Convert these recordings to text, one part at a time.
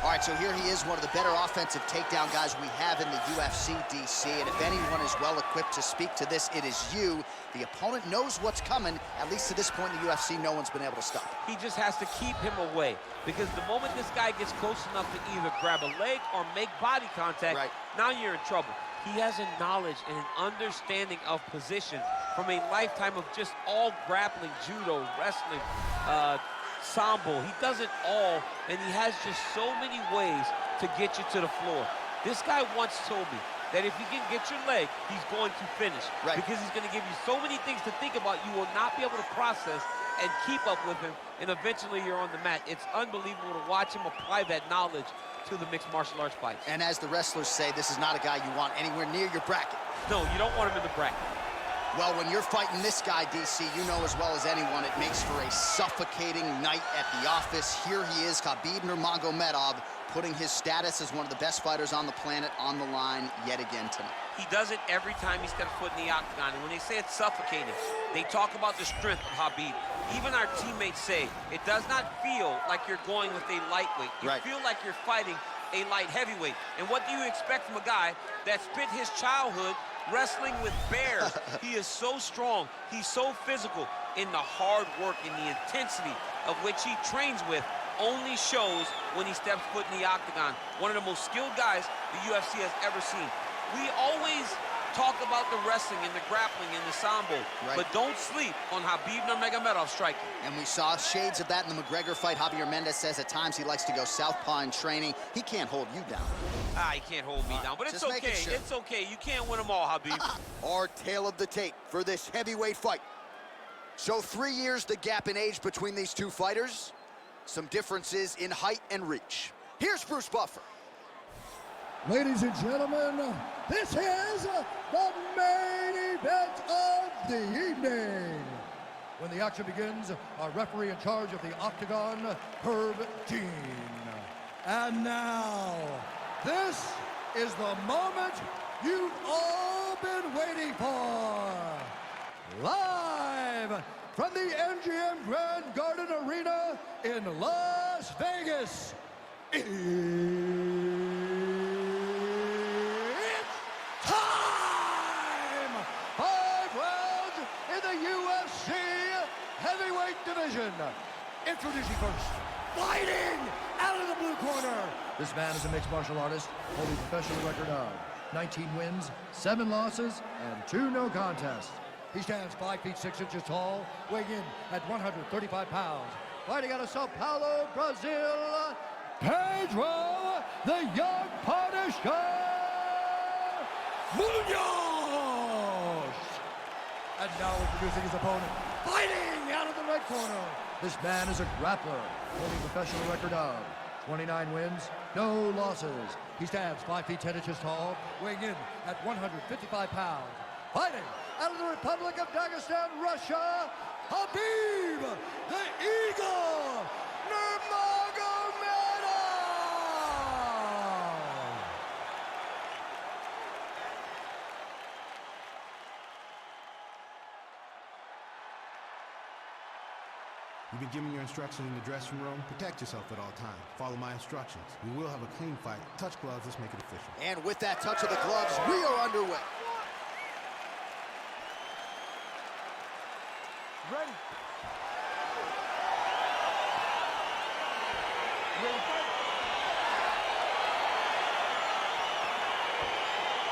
All right, so here he is, one of the better offensive takedown guys we have in the UFC, DC. And if anyone is well-equipped to speak to this, it is you. The opponent knows what's coming. At least to this point in the UFC, no one's been able to stop him. He just has to keep him away, because the moment this guy gets close enough to either grab a leg or make body contact, now you're in trouble. He has a knowledge and an understanding of position from a lifetime of just all grappling, judo, wrestling, sambo. He does it all, and he has just so many ways to get you to the floor. This guy once told me that if you can get your leg, he's going to finish. Because he's going to give you so many things to think about, you will not be able to process and keep up with him, and eventually you're on the mat. It's unbelievable to watch him apply that knowledge to the mixed martial arts fights. And as the wrestlers say, this is not a guy you want anywhere near your bracket. No, you don't want him in the bracket. Well, when you're fighting this guy, DC, you know as well as anyone, it makes for a suffocating night at the office. Here he is, Khabib Nurmagomedov, putting his status as one of the best fighters on the planet on the line yet again tonight. He does it every time he steps foot in the octagon. And when they say it's suffocating, they talk about the strength of Khabib. Even our teammates say it does not feel like you're going with a lightweight. You feel like you're fighting a light heavyweight. And what do you expect from a guy that spent his childhood wrestling with bears? He is so strong, he's so physical, in the hard work and the intensity of which he trains with only shows when he steps foot in the octagon. One of the most skilled guys the UFC has ever seen. We always talk about the wrestling and the grappling and the sambo, but don't sleep on Khabib Nurmagomedov striking. And we saw shades of that in the McGregor fight. Javier Mendez says at times he likes to go southpaw in training. He can't hold you down. He can't hold me down, but it's okay. It's okay. You can't win them all, Khabib. Our tale of the tape for this heavyweight fight. So 3 years the gap in age between these two fighters. Some differences in height and reach. Here's Bruce Buffer. Ladies and gentlemen, this is the main event of the evening. When the action begins, our referee in charge of the octagon, Herb Dean. And now, this is the moment you've all been waiting for. Live from the MGM Grand Garden Arena in Las Vegas. It's time! 5 rounds in the UFC heavyweight division. Introducing first, fighting out of the blue corner. This man is a mixed martial artist, holding a professional record of 19 wins, 7 losses, and 2 no contests. He stands 5 feet 6 inches tall, weighing in at 135 pounds. Fighting out of Sao Paulo, Brazil, Pedro, the young Punisher, Munhoz. And now introducing his opponent, fighting out of the red corner. This man is a grappler, holding a professional record of 29 wins, no losses. He stands 5 feet 10 inches tall, weighing in at 155 pounds. Fighting out of the Republic of Dagestan, Russia, Khabib, the Eagle, Nurmagomedov! You've been given your instructions in the dressing room. Protect yourself at all times. Follow my instructions. We will have a clean fight. Touch gloves, let's make it official. And with that touch of the gloves, we are underway. Ready?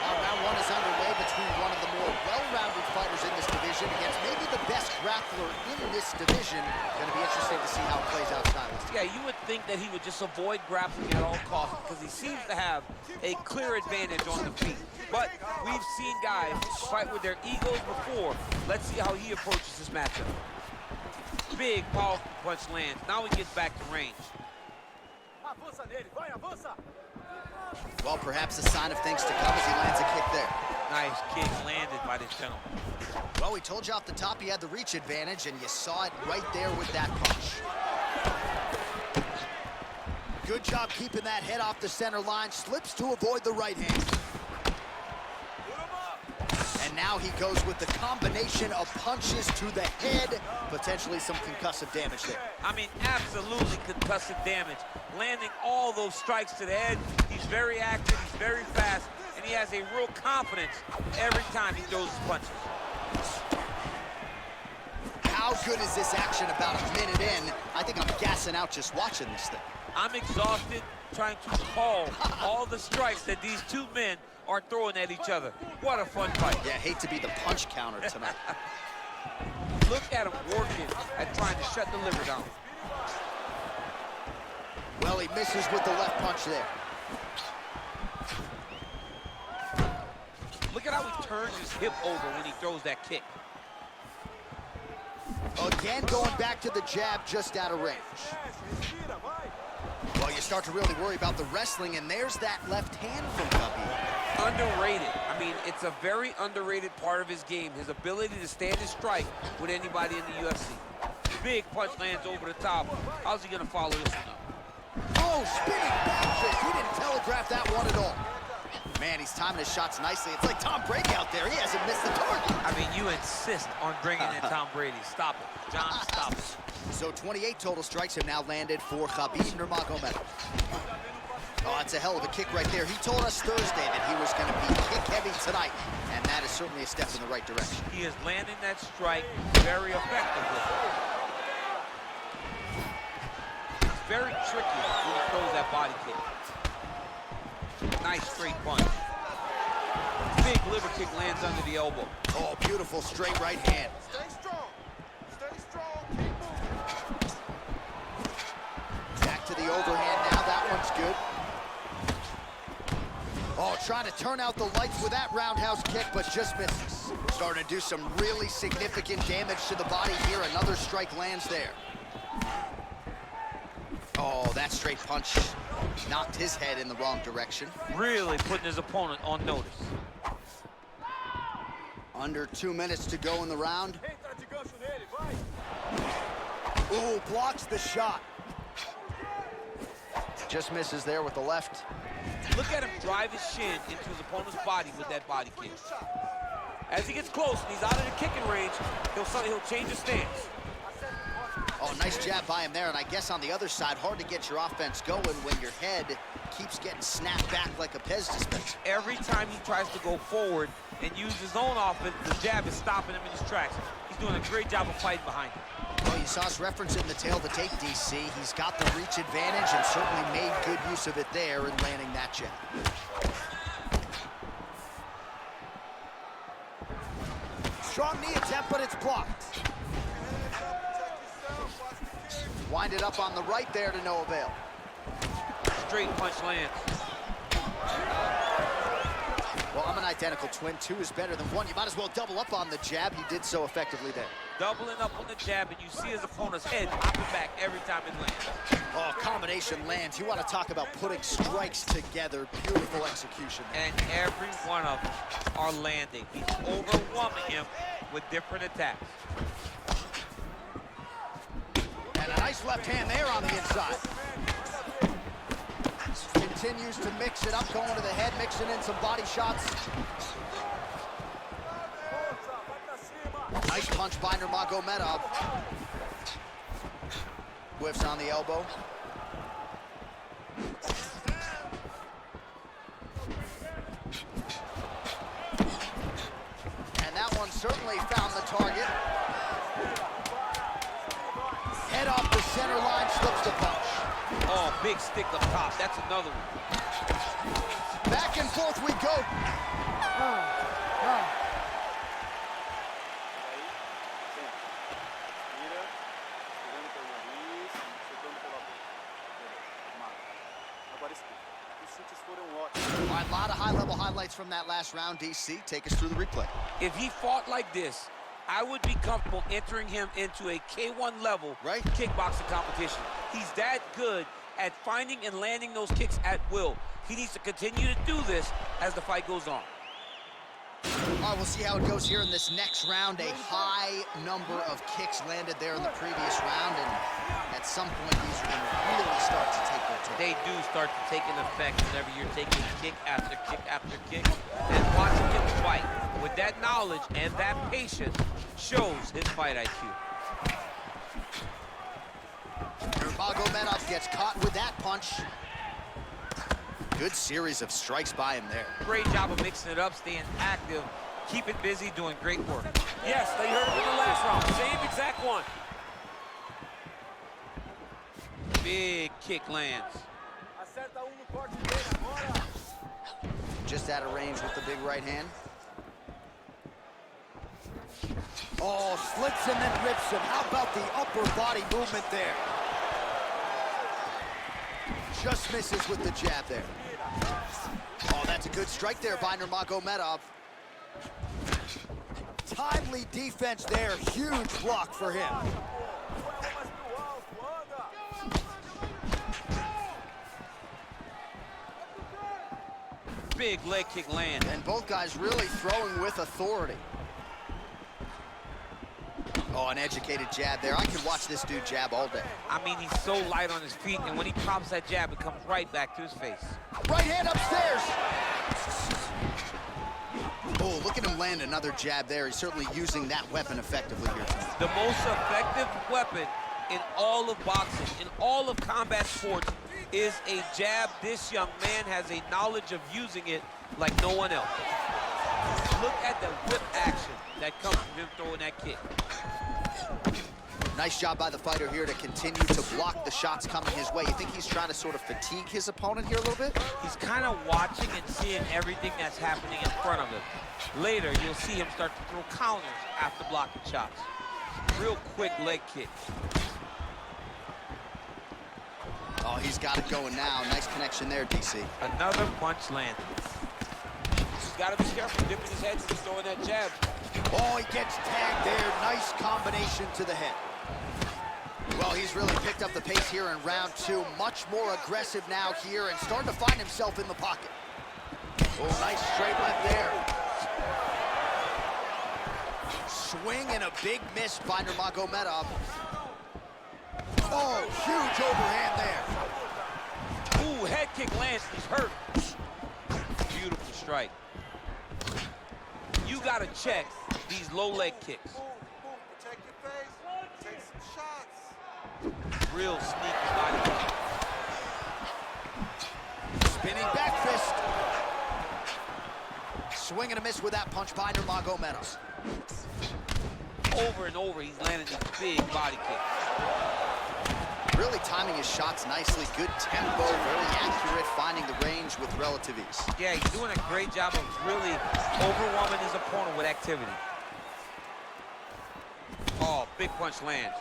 Round 1 is underway between one of the more well-rounded fighters in this division against maybe the best grappler in this division. Going to be interesting to see how it plays out stylistically. Yeah, you would think that he would just avoid grappling at all costs because he seems to have a clear advantage on the feet. But we've seen guys fight with their egos before. Let's see how he approaches this matchup. Big, powerful punch lands. Now he gets back to range. Well, perhaps a sign of things to come as he lands a kick there. Nice kick landed by this gentleman. Well, we told you off the top he had the reach advantage, and you saw it right there with that punch. Good job keeping that head off the center line. Slips to avoid the right hand. And And now he goes with the combination of punches to the head, potentially some concussive damage there. I mean, absolutely concussive damage. Landing all those strikes to the head. He's very active, he's very fast, and he has a real confidence every time he throws his punches. How good is this action about a minute in? I think I'm gassing out just watching this thing. I'm exhausted trying to call all the strikes that these two men are throwing at each other. What a fun fight. Yeah, hate to be the punch counter tonight. Look at him working at trying to shut the liver down. Well, he misses with the left punch there. Look at how he turns his hip over when he throws that kick. Again, going back to the jab just out of range. Well, you start to really worry about the wrestling, and there's that left hand from Khabib. Underrated. I mean, it's a very underrated part of his game, his ability to stand and strike with anybody in the UFC. Big punch lands over the top. How's he going to follow this one up? Oh, spinning back fist. He didn't telegraph that one at all. Man, he's timing his shots nicely. It's like Tom Brady out there. He hasn't missed the target. I mean, you insist on bringing in Tom Brady. Stop it. John, stop it. So 28 total strikes have now landed for Khabib Nurmagomedov. Oh, that's a hell of a kick right there. He told us Thursday that he was going to be kick-heavy tonight, and that is certainly a step in the right direction. He is landing that strike very effectively. It's very tricky when he throws that body kick. Nice straight punch. Big liver kick lands under the elbow. Oh, beautiful straight right hand. Stay strong. Stay strong. Keep moving. Back to the overhand now. That one's good. Oh, trying to turn out the lights with that roundhouse kick, but just misses. Starting to do some really significant damage to the body here. Another strike lands there. Oh, that straight punch knocked his head in the wrong direction. Really putting his opponent on notice. Under 2 minutes to go in the round. Ooh, blocks the shot. Just misses there with the left. Look at him drive his shin into his opponent's body with that body kick. As he gets close and he's out of the kicking range, he'll change his stance. Oh, nice jab by him there, and I guess on the other side, hard to get your offense going when your head keeps getting snapped back like a Pez dispenser. Every time he tries to go forward and use his own offense, the jab is stopping him in his tracks. He's doing a great job of fighting behind him. Well, you saw us referencing the tail to take, DC. He's got the reach advantage and certainly made good use of it there in landing that jab. Strong knee attempt, but it's blocked. Wind it up on the right there to no avail. Straight punch lands. Well, I'm an identical twin. 2 is better than 1. You might as well double up on the jab. He did so effectively there. Doubling up on the jab, and you see his opponent's head hopping back every time it lands. Oh, combination lands. You want to talk about putting strikes together. Beautiful execution there. And every one of them are landing. He's overwhelming him with different attacks. And a nice left hand there on the inside. Continues to mix it up, going to the head, mixing in some body shots. Nice punch by Nurmagomedov. Whiffs on the elbow. And that one certainly found the target. Head off the center line, slips the punch. Oh, big stick up top. That's another one. Back and forth we go. All right, a lot of high-level highlights from that last round, DC. Take us through the replay. If he fought like this, I would be comfortable entering him into a K1 level kickboxing competition. He's that good at finding and landing those kicks at will. He needs to continue to do this as the fight goes on. All right, we'll see how it goes here in this next round. A high number of kicks landed there in the previous round, and at some point, these are going to really start to take their toll. They do start to take an effect whenever you're taking kick after kick after kick. And watching him fight with that knowledge and that patience shows his fight IQ. Nurmagomedov gets caught with that punch. Good series of strikes by him there. Great job of mixing it up, staying active, keep it busy, doing great work. Yes, they heard it in the last round. Same exact one. Big kick lands. Just out of range with the big right hand. Oh, slits and then rips him. How about the upper body movement there? Just misses with the jab there. Oh, that's a good strike there by Nurmagomedov. Timely defense there. Huge block for him. Big leg kick land. And both guys really throwing with authority. Oh, an educated jab there. I could watch this dude jab all day. I mean, he's so light on his feet, and when he pops that jab, it comes right back to his face. Right hand upstairs. Oh, look at him land another jab there. He's certainly using that weapon effectively here. The most effective weapon in all of boxing, in all of combat sports, is a jab. This young man has a knowledge of using it like no one else. Look at the whip action that comes from him throwing that kick. Nice job by the fighter here to continue to block the shots coming his way. You think he's trying to sort of fatigue his opponent here a little bit? He's kind of watching and seeing everything that's happening in front of him. Later, you'll see him start to throw counters after blocking shots. Real quick leg kick. Oh, he's got it going now. Nice connection there, DC. Another punch landed. He's got to be careful dipping his head as he's throwing that jab. Oh, he gets tagged there. Nice combination to the head. Well, he's really picked up the pace here in round two. Much more aggressive now here and starting to find himself in the pocket. Oh, nice straight left there. Swing and a big miss by Nurmagomedov. Oh, huge overhand there. Ooh, head kick lands. He's hurt. Beautiful strike. You got to check these low leg kicks. Protect your face. Take some shots. Real sneaky body kick. Spinning back fist. Swing and a miss with that punch by Nurmagomedov. Over and over, he's landing these big body kicks. Really timing his shots nicely. Good tempo, very accurate, finding the range with relative ease. Yeah, he's doing a great job of really overwhelming his opponent with activity. Oh, big punch lands.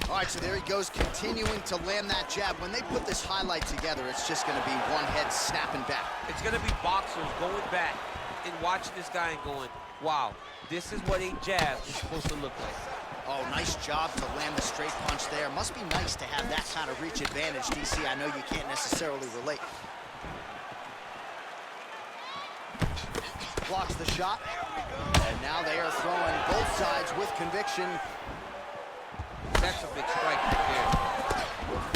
All right, so there he goes, continuing to land that jab. When they put this highlight together, it's just going to be one head snapping back. It's going to be boxers going back and watching this guy and going, wow, this is what a jab is supposed to look like. Oh, nice job to land the straight punch there. Must be nice to have that kind of reach advantage, DC. I know you can't necessarily relate. Blocks the shot. And now they are throwing both sides with conviction. That's a big strike right there.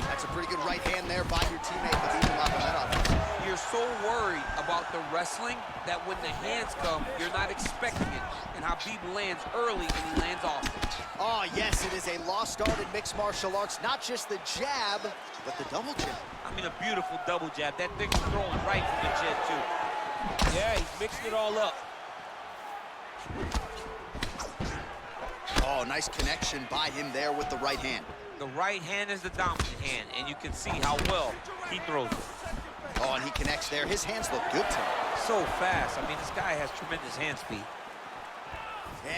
That's a pretty good right hand there by your teammate, Khabib Nurmagomedov. You're so worried about the wrestling that when the hands come, you're not expecting it. And Khabib lands early and he lands often. Oh, yes, it is a lost art in mixed martial arts. Not just the jab, but the double jab. I mean, a beautiful double jab. That thing's throwing right from the chin, too. Yeah, he's mixing it all up. Oh, nice connection by him there with the right hand. The right hand is the dominant hand, and you can see how well he throws it. Oh, and he connects there. His hands look good to him. So fast. I mean, this guy has tremendous hand speed.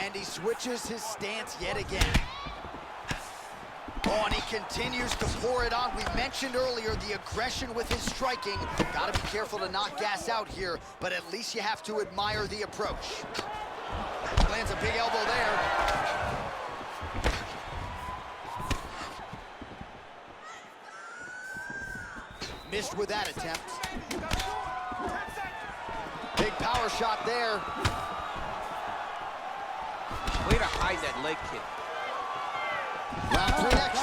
And he switches his stance yet again. Oh, and he continues to pour it on. We mentioned earlier the aggression with his striking. Got to be careful to not gas out here, but at least you have to admire the approach. Lands a big elbow there. Missed with that attempt. Big power shot there. Way to hide that leg kick. Round 3 next.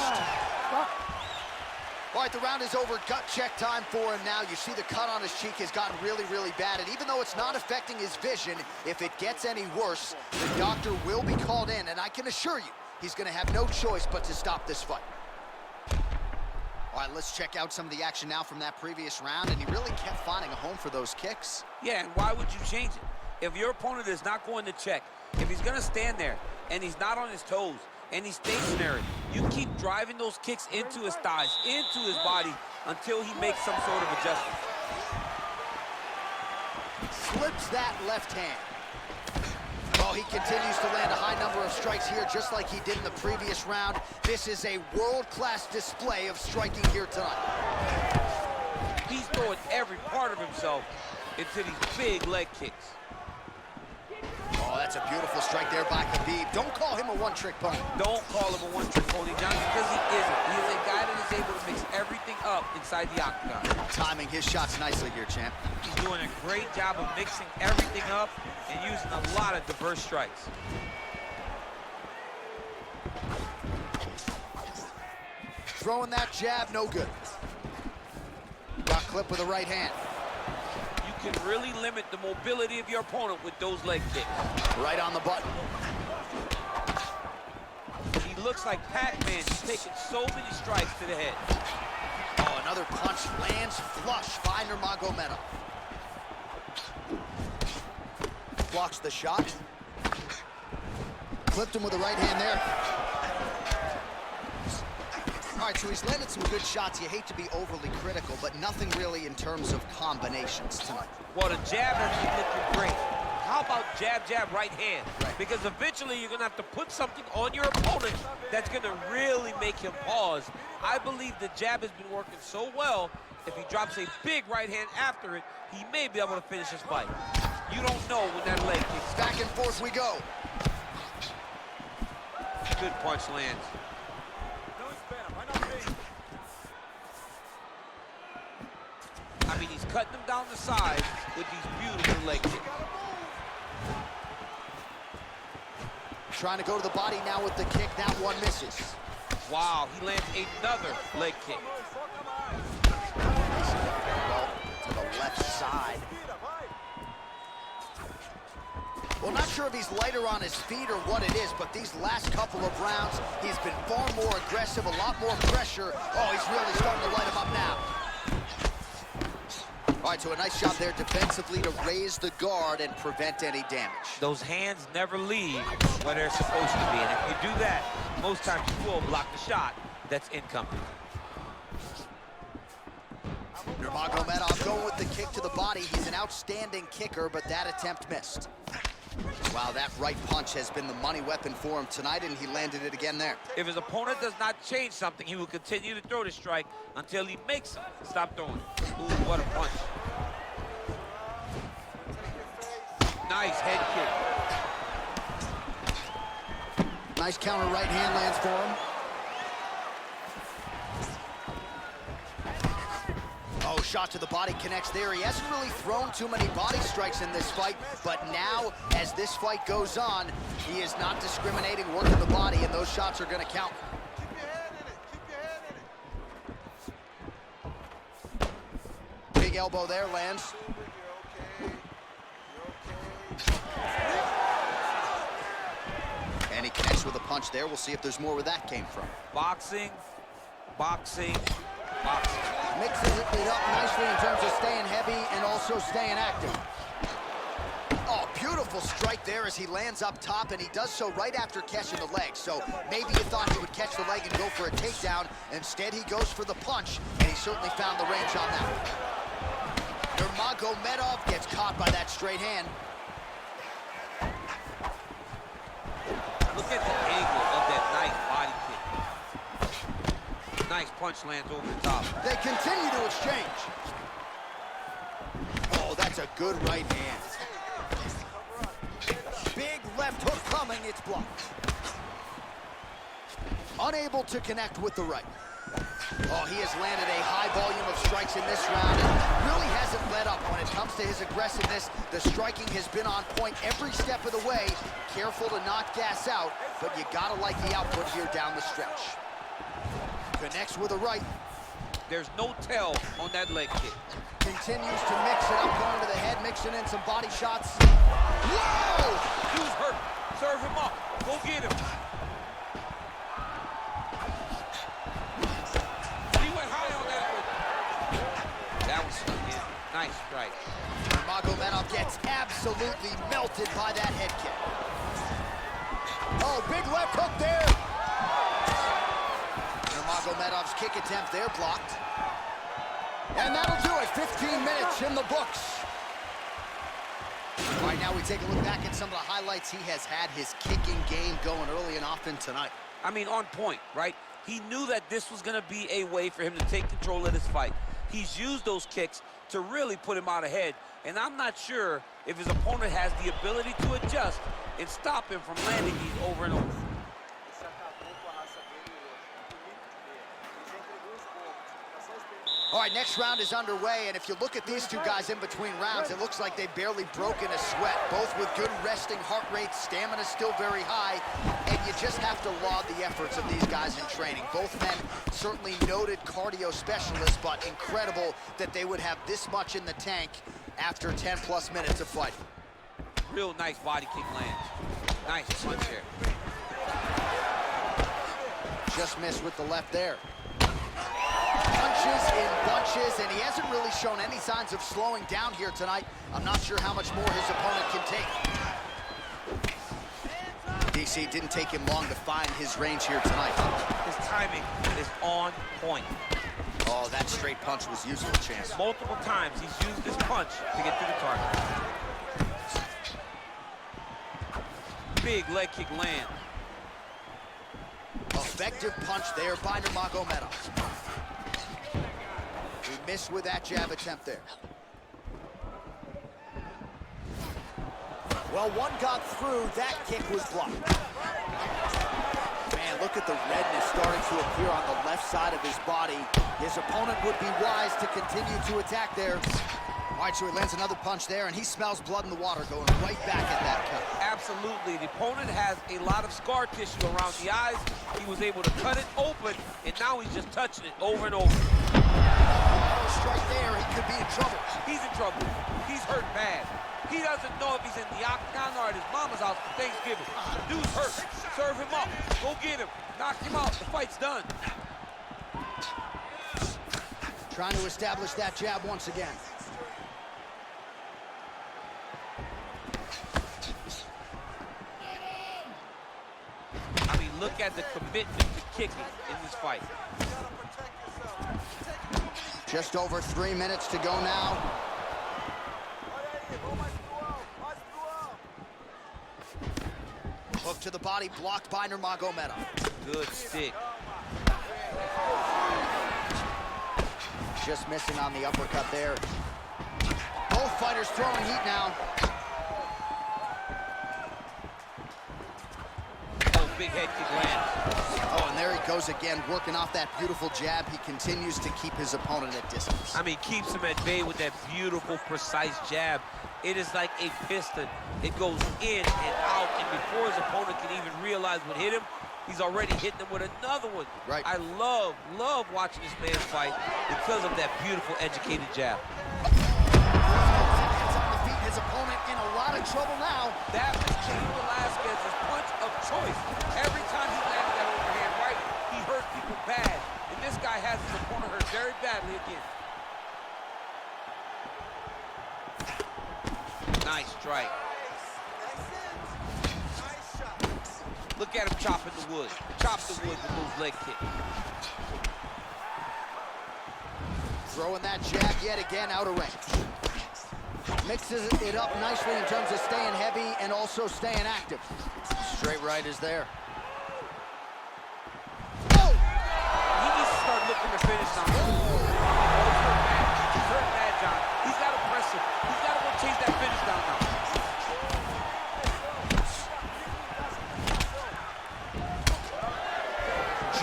All right, the round is over. Gut check time for him now. You see the cut on his cheek has gotten really, really bad. And even though it's not affecting his vision, if it gets any worse, the doctor will be called in. And I can assure you, he's going to have no choice but to stop this fight. All right, let's check out some of the action now from that previous round. And he really kept finding a home for those kicks. Yeah, and why would you change it? If your opponent is not going to check, if he's going to stand there and he's not on his toes, and he's stationary, you keep driving those kicks into his thighs, into his body, until he makes some sort of adjustment. Slips that left hand. Oh, he continues to land a high number of strikes here, just like he did in the previous round. This is a world-class display of striking here tonight. He's throwing every part of himself into these big leg kicks. Oh, that's a beautiful strike there by Khabib. Don't call him a one-trick pony. Don't call him a one-trick pony, John, because he isn't. He is a guy that is able to mix everything up inside the octagon. Timing his shots nicely here, champ. He's doing a great job of mixing everything up and using a lot of diverse strikes. Throwing that jab, no good. Got clipped with the right hand. You can really limit the mobility of your opponent with those leg kicks. Right on the button. He looks like Pac-Man. He's taking so many strikes to the head. Oh, another punch lands flush by Nurmagomedov. Blocks the shot. Clipped him with the right hand there. All right, so he's landed some good shots. You hate to be overly critical, but nothing really in terms of combinations tonight. Well, the jab has been looking great. How about jab, jab, right hand? Right. Because eventually you're going to have to put something on your opponent that's going to really make him pause. I believe the jab has been working so well, if he drops a big right hand after it, he may be able to finish his fight. You don't know when that leg kicks. Back and forth we go. Good punch lands. I mean, he's cutting them down the side with these beautiful leg kicks. Trying to go to the body now with the kick. That one misses. Wow, he lands another leg kick. To the left side. Well, not sure if he's lighter on his feet or what it is, but these last couple of rounds, he's been far more aggressive, a lot more pressure. Oh, he's really starting to light him up now. All right, so a nice job there defensively to raise the guard and prevent any damage. Those hands never leave where they're supposed to be, and if you do that, most times you will block the shot that's incoming. Nurmagomedov going with the kick to the body. He's an outstanding kicker, but that attempt missed. Wow, that right punch has been the money weapon for him tonight, and he landed it again there. If his opponent does not change something, he will continue to throw the strike until he makes him stop throwing. Ooh, what a punch. Nice head kick. Nice counter right hand lands for him. Oh, shot to the body connects there. He hasn't really thrown too many body strikes in this fight, but now, as this fight goes on, he is not discriminating, working the body, and those shots are going to count. Keep your head in it. Keep your head in it. Big elbow there lands. And he connects with a punch there. We'll see if there's more where that came from. Boxing, boxing, boxing. Mixes it up nicely in terms of staying heavy and also staying active. Oh, beautiful strike there as he lands up top, and he does so right after catching the leg. So maybe you thought he would catch the leg and go for a takedown. Instead, he goes for the punch, and he certainly found the range on that. Nurmagomedov gets caught by that straight hand. Look at the angle of that nice body kick. Nice punch lands over the top. They continue to exchange. Oh, that's a good right hand. Big left hook coming, it's blocked. Unable to connect with the right. Oh, he has landed a high volume of strikes in this round and really hasn't let up when it comes to his aggressiveness. The striking has been on point every step of the way. Careful to not gas out, but you gotta like the output here down the stretch. Connects with a right. There's no tell on that leg kick. Continues to mix it up, going to the head, mixing in some body shots. Whoa! Dude's hurt. Serve him up. Go get him. He went high on that one. That was good. Nice strike. Nurmagomedov gets absolutely melted by that head kick. Oh, big left hook there. Nurmagomedov's kick attempt there blocked. And that'll do it. 15 minutes in the books. All right, now we take a look back at some of the highlights. He has had his kicking game going early and often tonight. I mean, on point, right? He knew that this was going to be a way for him to take control of this fight. He's used those kicks to really put him out ahead. And I'm not sure if his opponent has the ability to adjust and stop him from landing these over and over. All right, next round is underway, and if you look at these two guys in between rounds, it looks like they've barely broken a sweat, both with good resting heart rates, stamina still very high, and you just have to laud the efforts of these guys in training. Both men certainly noted cardio specialists, but incredible that they would have this much in the tank after 10-plus minutes of fighting. Real nice body kick lands. Nice punch there. Just missed with the left there. Punches in bunches, and he hasn't really shown any signs of slowing down here tonight. I'm not sure how much more his opponent can take. DC, didn't take him long to find his range here tonight. His timing is on point. Oh, that straight punch was useful, Chance. Multiple times he's used this punch to get to the target. Big leg kick land. Effective punch there by Nurmagomedov. He missed with that jab attempt there. Well, one got through. That kick was blocked. Man, look at the redness starting to appear on the left side of his body. His opponent would be wise to continue to attack there. All right, so he lands another punch there, and he smells blood in the water, going right back at that cut. Absolutely. The opponent has a lot of scar tissue around the eyes. He was able to cut it open, and now he's just touching it over and over. Strike there, he could be in trouble. He's in trouble. He's hurt bad. He doesn't know if he's in the octagon or at his mama's house for Thanksgiving. Dude's hurt. Serve him up. Go get him. Knock him out. The fight's done. Trying to establish that jab once again. I mean, look at the commitment to kicking in this fight. Just over 3 minutes to go now. Hook to the body, blocked by Nurmagomedov. Good stick. Just missing on the uppercut there. Both fighters throwing heat now. Oh, big head kick lands. Oh, and there he goes again, working off that beautiful jab. He continues to keep his opponent at distance. I mean, keeps him at bay with that beautiful, precise jab. It is like a piston. It goes in and out, and before his opponent can even realize what hit him, he's already hitting him with another one. Right. I love watching this man fight because of that beautiful, educated jab. Hands on the feet, his opponent in a lot of trouble now. That was Cain Velasquez's punch of choice. Every time he landed that overhand right, he hurt people bad. And this guy has his opponent hurt very badly again. Nice strike. Look at him chopping the wood. Chop the wood with those leg kicks. Throwing that jab yet again out of range. Mixes it up nicely in terms of staying heavy and also staying active. Straight right is there. Oh! He needs to start looking to finish now. He's hurt bad, John. He's got to press him. He's got to go chase that finish down now.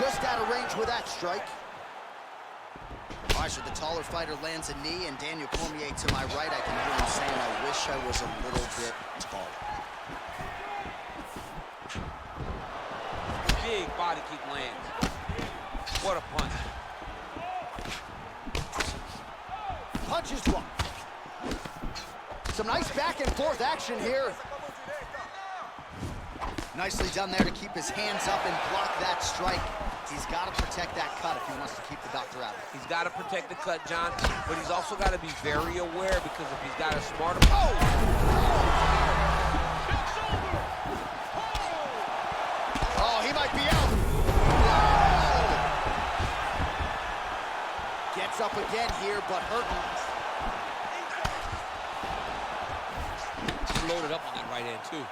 Just out of range with that strike. All right, so the taller fighter lands a knee, and Daniel Cormier to my right, I can hear him saying, I wish I was a little bit taller. Big body kick lands. What a punch. Punch is blocked. Some nice back and forth action here. Nicely done there to keep his hands up and block that strike. He's got to protect that cut if he wants to keep the doctor out. He's got to protect the cut, John, but he's also got to be very aware, because if he's got a smart... Oh, he might be out. Gets up again here, but hurting. He's loaded up on that right hand, too.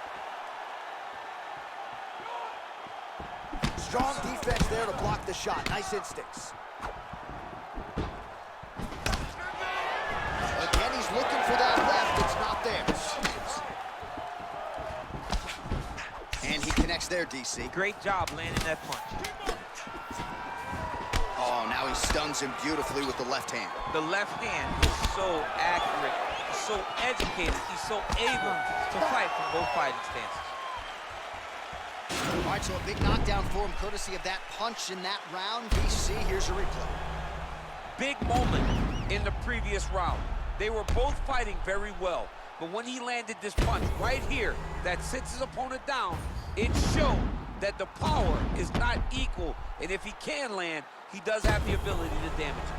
Strong defense there to block the shot. Nice instincts. Again, he's looking for that left. It's not there. And he connects there, DC. Great job landing that punch. Oh, now he stuns him beautifully with the left hand. The left hand is so accurate, he's so educated, he's so able to fight from both fighting stances. All right, so a big knockdown for him, courtesy of that punch in that round. DC, here's a replay. Big moment in the previous round. They were both fighting very well, but when he landed this punch right here that sits his opponent down, it showed that the power is not equal, and if he can land, he does have the ability to damage him.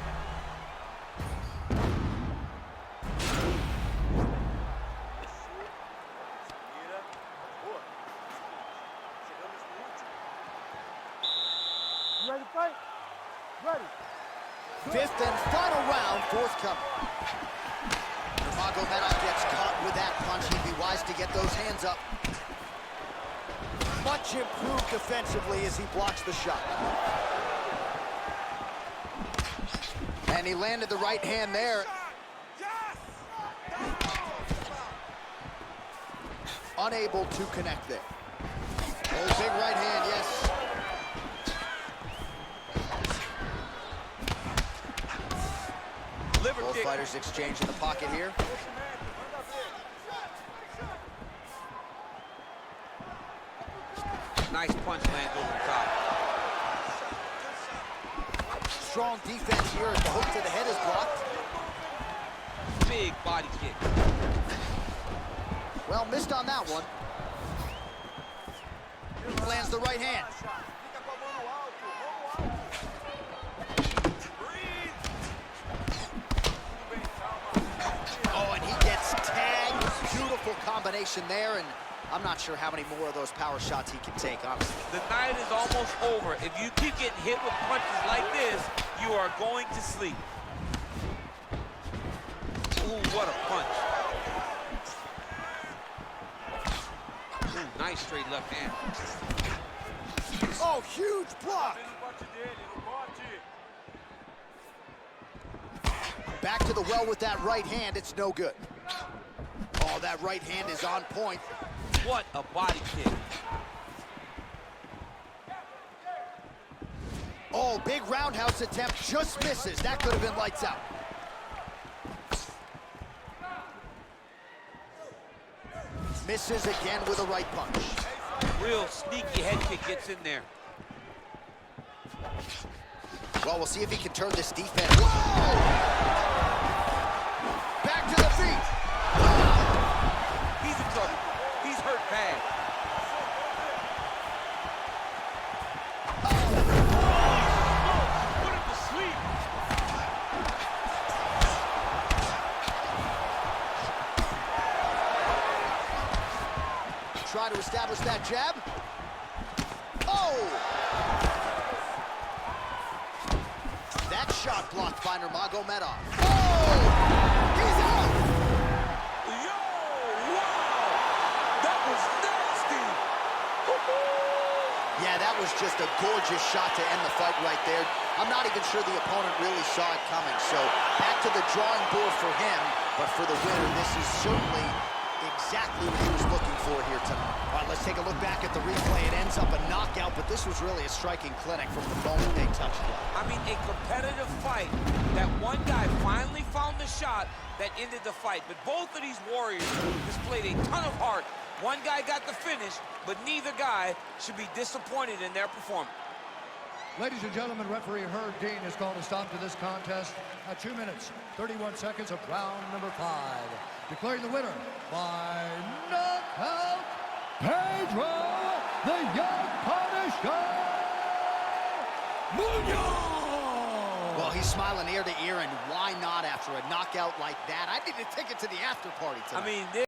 You ready to fight? Ready. Fifth and final round, forthcoming. Nurmagomedov gets caught with that punch. He'd be wise to get those hands up. Much improved defensively as he blocks the shot. And he landed the right hand there. Unable to connect there. Oh, big right hand, yes. Both fighters exchange in the pocket here. Nice punch lands over the top. Strong defense here as the hook to the head is blocked. Big body kick. Well, missed on that one. Lands the right hand. Oh, and he gets tagged. Beautiful combination there, and I'm not sure how many more of those power shots he can take, honestly. The night is almost over. If you keep getting hit with punches like this, you are going to sleep. Ooh, what a punch. Ooh, nice straight left hand. Oh, huge block. Back to the well with that right hand. It's no good. Oh, that right hand is on point. What a body kick. Oh, big roundhouse attempt, just misses. That could have been lights out. Misses again with a right punch. Real sneaky head kick gets in there. Well, we'll see if he can turn this defense. Whoa! Back to the feet. He's in trouble. He's hurt bad. Put him to sleep. Try to establish that jab. Oh! That shot blocked by Nurmagomedov. Oh! He's out! Yo, wow! That was nasty! Yeah, that was just a gorgeous shot to end the fight right there. I'm not even sure the opponent really saw it coming. So back to the drawing board for him, but for the winner, this is certainly exactly what he was looking for here tonight. All right, let's take a look back at the replay. It ends up a knockout, but this was really a striking clinic from the moment they touched it. I mean, a competitive fight that one guy finally found the shot that ended the fight. But both of these warriors displayed a ton of heart. One guy got the finish, but neither guy should be disappointed in their performance. Ladies and gentlemen, referee Herb Dean has called a stop to this contest at 2 minutes, 31 seconds of round number 5. Declaring the winner by knockout, Pedro, the Young Punisher, Munhoz! Well, he's smiling ear to ear, and why not after a knockout like that? I need to take it to the after party tonight. I mean,